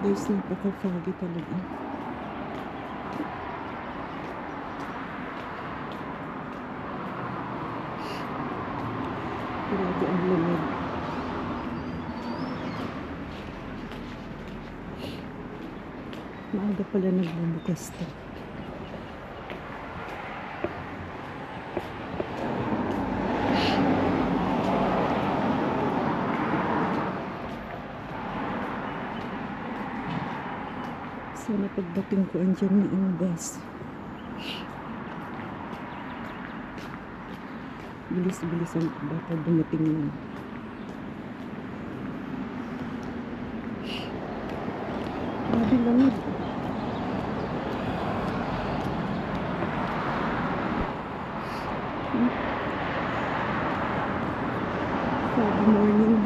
Guys, napaka-foggy talaga. Grabe ang lamig. Maaga pala nagbubukas to. Sana pagdating ko andyan na ang bus. Bilis-bilis ang bata dumating na. Grabe lamig. Good morning.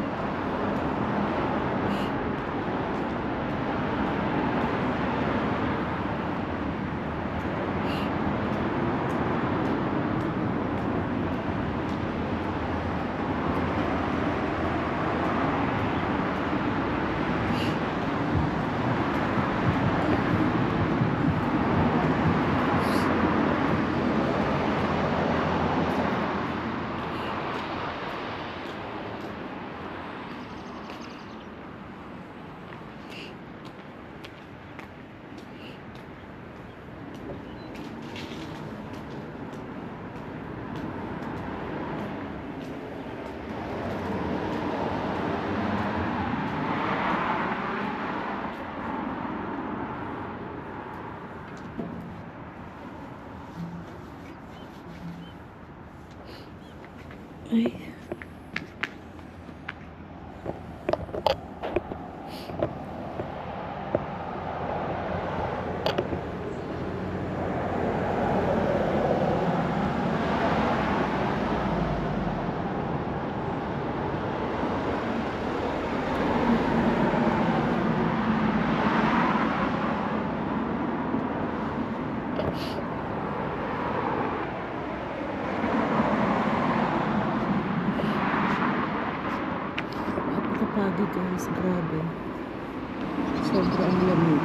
Ay. Napakapagod guys, grabe. Sobrang lamig.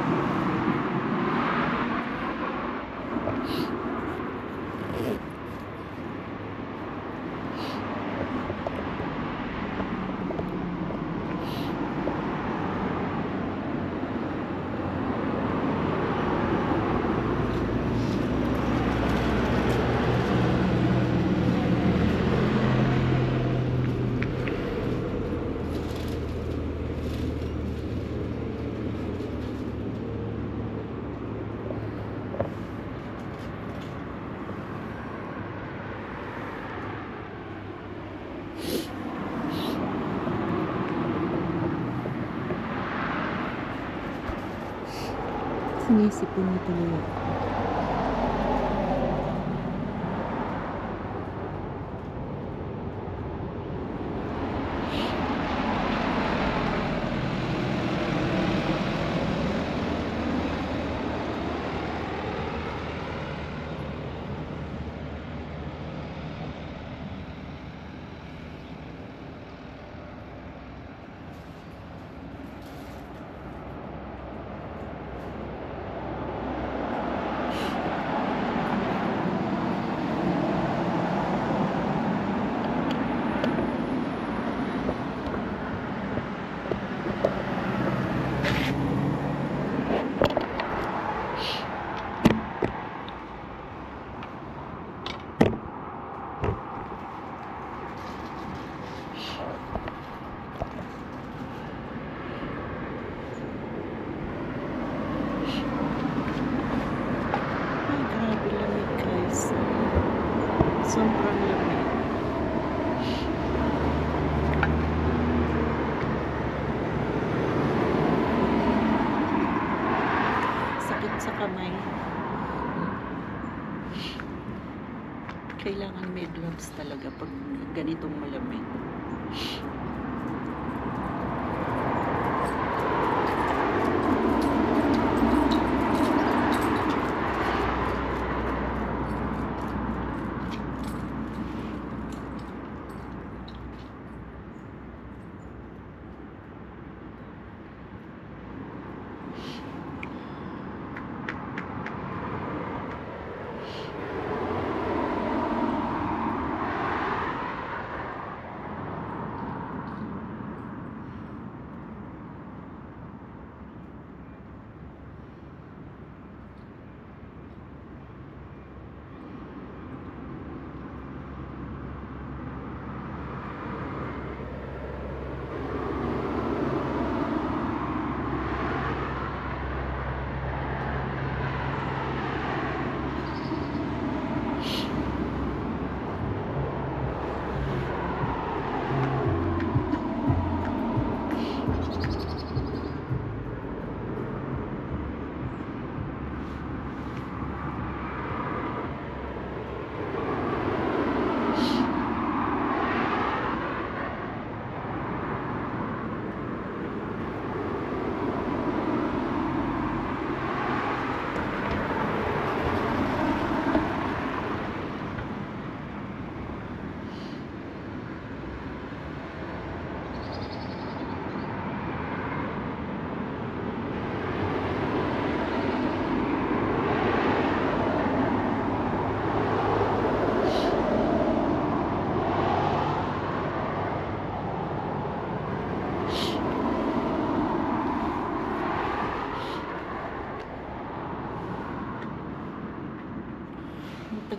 Sinisipon na tuloy ako. Sobrang lamig. Sakit sa kamay. Kailangan may gloves talaga pag ganitong malamig.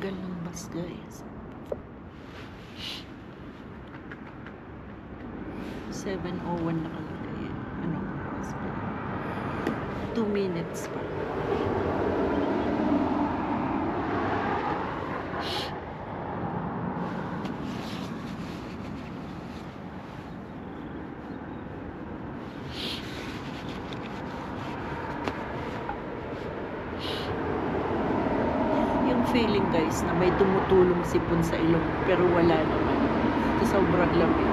tagal ng bus, guys. 7:01 nakalagay. Ano oras pa? 2 minutes pa. Yung feeling, guys, na may tumutulong sipon sa ilong pero wala naman. Sa sobrang lamig.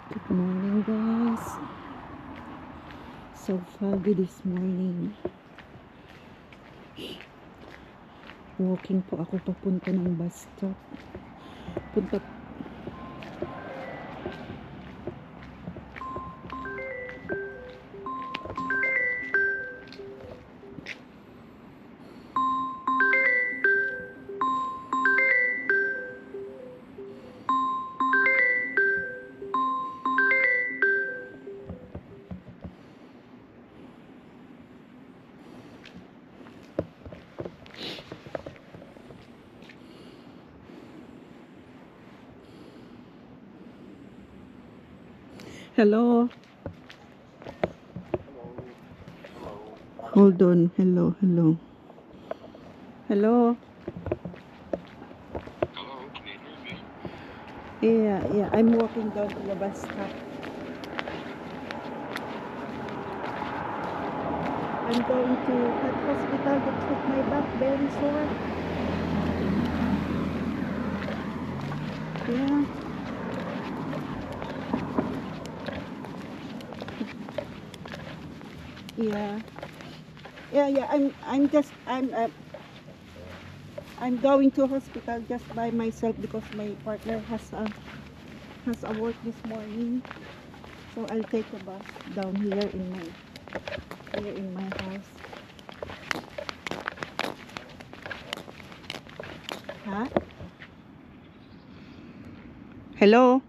Good morning, guys. So foggy this morning. Walking po ako papunta ng bus stop. Punta Hello. Hold on. Hello. Hello, can you hear me? Yeah. I'm walking down to the bus stop. I'm going to that hospital to check my back, very sore. Yeah. Yeah. I'm going to hospital just by myself because my partner has a work this morning. So I'll take a bus down here in my house. Huh? Hello?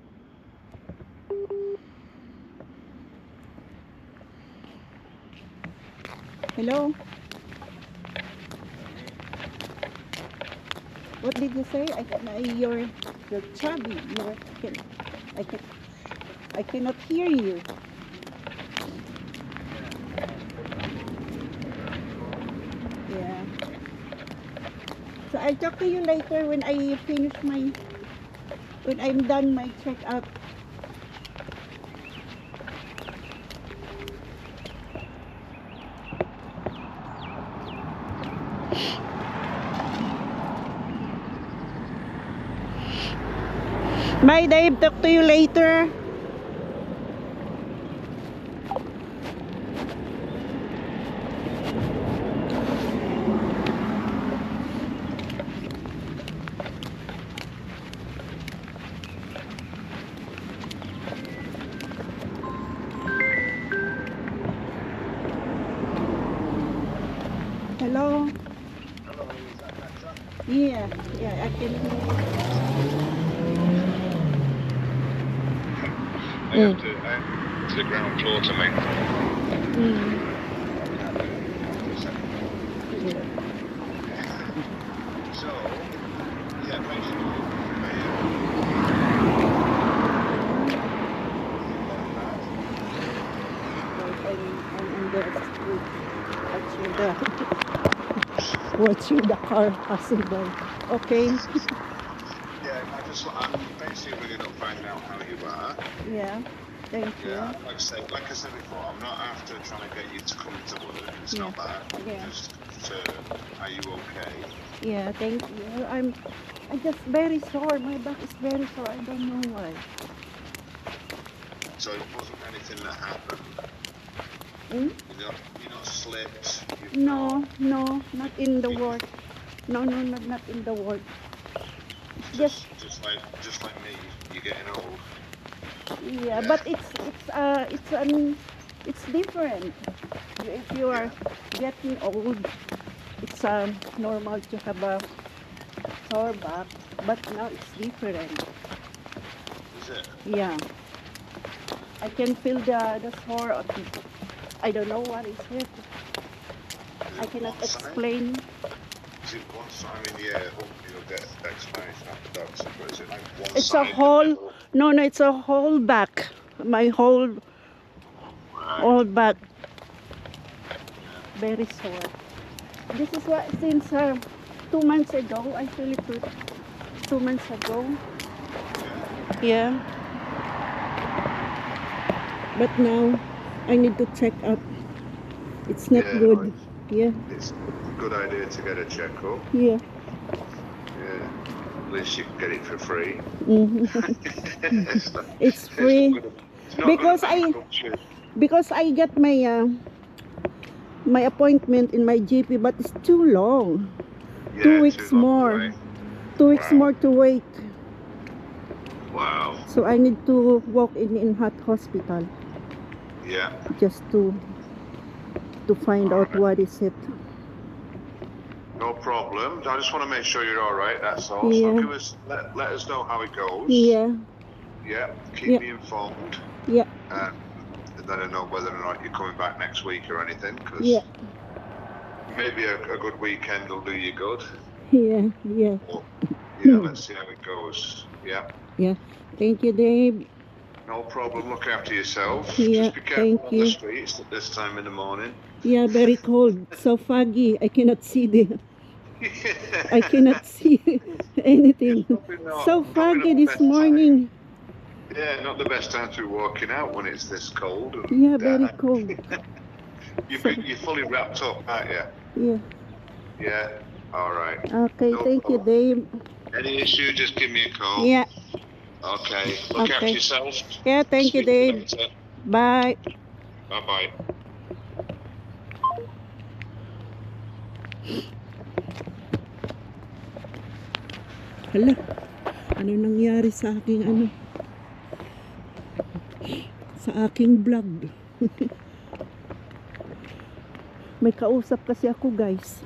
Hello? What did you say? You're chubby. I cannot hear you. Yeah. So I'll talk to you later when I'm done my checkup. Bye, Dave. Talk to you later. Hello. Yeah, yeah, I can hear you. I have to the ground floor to make. Yeah. So, yeah, basically, I'm in the street watching the car passing by. Okay. yeah, I'm basically ringing up finding out how you are. Yeah. Thank you. Yeah, like I said before, I'm not after trying to get you to come to work. It's Yeah. not that. Yeah. Just are you okay? Yeah, thank you. I'm just very sore. My back is very sore. I don't know why. So it wasn't anything that happened. Hmm? You're not slipped. No, not in the work. No, not in the work. Just like me, you're getting old. Yeah, but it's different. If you are getting old, it's normal to have a sore back, but now it's different. Is it? Yeah, I can feel the sore. I don't know what is it. I cannot explain. Is it one side? I mean, yeah, hopefully you'll get explanation after doctor, but is it like one It's side? a whole. No, it's a whole back. My whole back. Very sore. This is what since 2 months ago. I feel it 2 months ago. Yeah. But now I need to check up. It's not good. Yeah. It's a good idea to get a checkup. Yeah. Yeah. At least you can get it for free. It's free because I get my appointment in my GP, but it's too long. Yeah, 2 weeks more. 2 weeks more to wait. Wow. So I need to walk in hot hospital. Yeah. Just to find out what is it. No problem. I just want to make sure you're all right. That's all. Yeah. So let us know how it goes. Yeah. Yeah. Keep me informed. Yeah. And then I know whether or not you're coming back next week or anything. Cause Yeah. maybe a good weekend will do you good. Yeah. Yeah. Or, yeah. Let's see how it goes. Yeah. Yeah. Thank you, Dave. No problem. Look after yourself. Yeah, Just be careful thank on you. the streets at this time in the morning. Yeah, very cold. So foggy. I cannot see I cannot see anything. So foggy this morning. Yeah, not the best time to be walking out when it's this cold. And, Yeah, very cold. You're fully wrapped up, aren't you? Yeah. Yeah. All right. Okay, No thank problem. you, Dave. Any issue, just give me a call. Yeah. Okay. Look after yourself. Yeah, thank you, Speak to you Dave. later. Bye. Bye-bye. Hala, ano nangyari sa aking sa aking vlog? May kausap kasi ako, guys.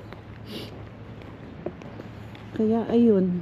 Kaya ayun.